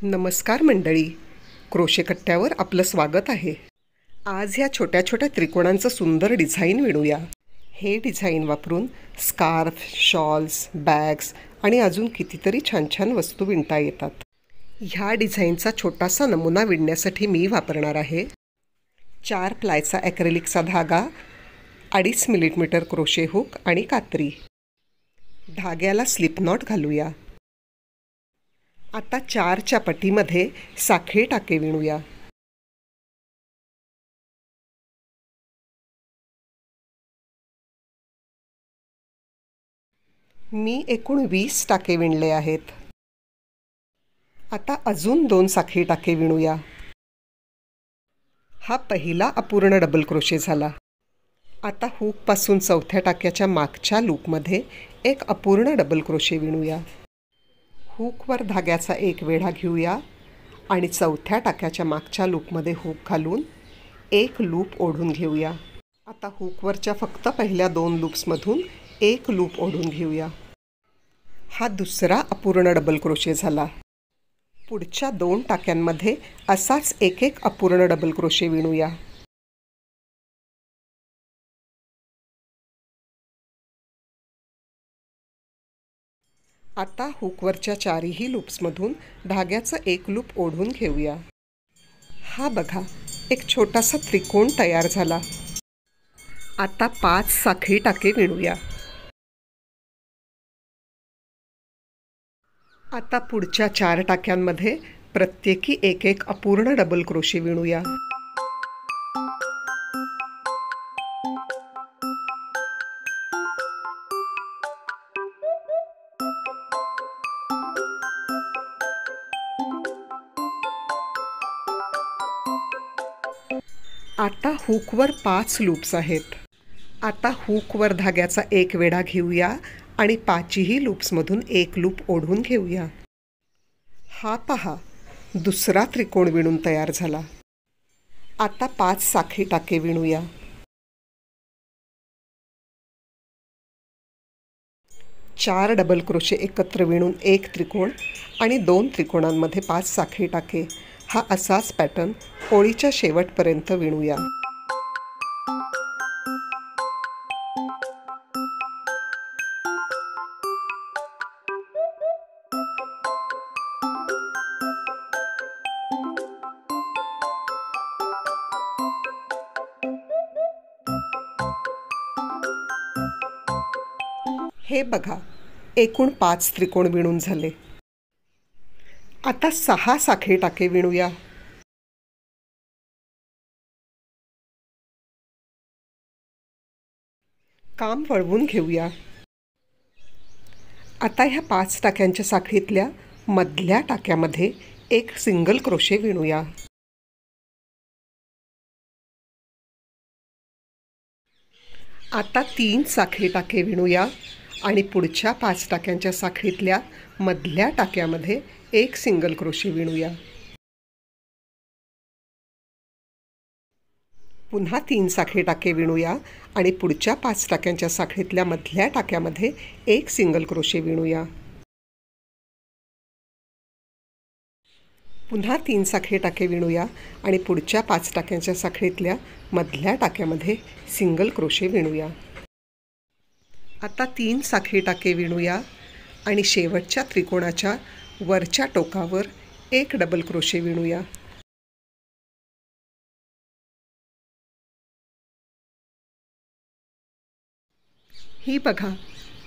नमस्कार मंडळी, क्रोशे कट्ट्यावर आपलं स्वागत आहे। आज ह्या छोट्या छोट्या त्रिकोणांचं सुंदर डिझाईन विणूया। हे डिझाईन वापरून स्कार्फ, शॉल्स, बॅग्स आणि अजून कितीतरी छान छान वस्तू विणता येतात। ह्या डिझाईनचा छोटासा नमुना विणण्यासाठी मी वापरणार आहे 4 प्लायचा ॲक्रेलिकचा धागा, 2.5 मिलीमीटर क्रोशे हुक आणि कात्री। धाग्याला स्लिप नॉट घालूया। आता 4च्या पटीमध्ये साखळी टाके विणूया। मी एकूण 20 टाके विणले आहेत। आता अजून 2 साखळी टाके विणूया। हा पहिला अपूर्ण डबल क्रोशे झाला। आता हुकपासून 4थ्या टाक्याच्या मागच्या लूपमध्ये एक अपूर्ण डबल क्रोशे विणूया। हुकवर धाग्याचा एक वेढा घेऊया आणि 4थ्या टाक्याच्या मागच्या लूपमध्ये हुक घालून एक लूप ओढून घेऊया। आता हुकवरच्या फक्त पहिल्या 2 लूप्समधून एक लूप ओढून घेऊया। हा दुसरा अपूर्ण डबल क्रोशे झाला। पुढच्या 2 टाक्यांमध्ये असाच एक अपूर्ण डबल क्रोशे विणूया। आता हुकवरच्या 4ही लूप्समधून धाग्याचं एक लूप ओढून घेऊया। हा बघा, एक छोटासा त्रिकोण तयार झाला। आता 5 साखळी टाके विणूया। आता पुढच्या 4 टाक्यांमध्ये प्रत्येकी एक अपूर्ण डबल क्रोशे विणूया। आता हुकवर 5 लूप्स आहेत। आता हुकवर धाग्याचा एक वेढा घेऊया आणि 5ही लूप्समधून एक लूप ओढून घेऊया। हा पहा, दुसरा त्रिकोण विणून तयार झाला। आता 5 साखळी टाके विणूया। चार डबल क्रोशे एकत्र विणून एक त्रिकोण आणि 2 त्रिकोणांमध्ये 5 साखळी टाके, हा असाच पॅटर्न ओळीच्या शेवटपर्यंत विणूया। हे बघा, एकूण 5 त्रिकोण विणून झाले। आता 6 साखळी टाके विणूया। काम वळवून घेऊया। आता ह्या 5 टाक्यांच्या साखळीतल्या मधल्या टाक्यामध्ये एक सिंगल क्रोशे विणूया। आता 3 साखळी टाके विणूया आणि पुढच्या 5 टाक्यांच्या साखळीतल्या मधल्या टाक्यामध्ये एक सिंगल क्रोशे विणूया। पुन्हा 3 साखळी टाके विणूया आणि पुढच्या 5 टाक्यांच्या साखळीतल्या मधल्या टाक्यामध्ये एक सिंगल क्रोशे विणूया। पुन्हा 3 साखळी टाके विणूया आणि पुढच्या 5 टाक्यांच्या साखळीतल्या मधल्या टाक्यामध्ये सिंगल क्रोशे विणूया। आता 3 साखळी टाके विणूया आणि शेवटच्या त्रिकोणाच्या वरच्या टोकावर एक डबल क्रोशे विणूया। ही बघा,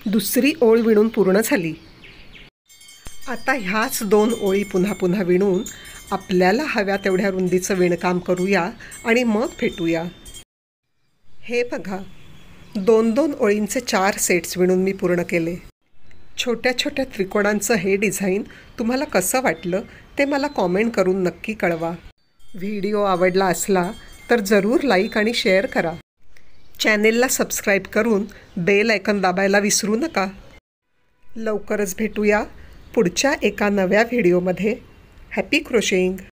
दुसरी ओळ विणून पूर्ण झाली। आता ह्याच 2 ओळी पुन्हा पुन्हा विणून आपल्याला हव्या तेवढ्या रुंदीचं विणकाम करूया आणि मग फेटूया। हे बघा, 2-2 ओळींचे 4 सेट्स विणून मी पूर्ण केले। छोट्या छोट्या त्रिकोणांचं हे डिझाईन तुम्हाला कसं वाटलं ते मला कॉमेंट करून नक्की कळवा। व्हिडिओ आवडला असला तर जरूर लाईक आणि शेअर करा। चॅनेलला सबस्क्राईब करून बेल आयकॉन दाबायला विसरू नका। लवकरच भेटूया पुढच्या एका नव्या व्हिडिओमध्ये। Happy crocheting!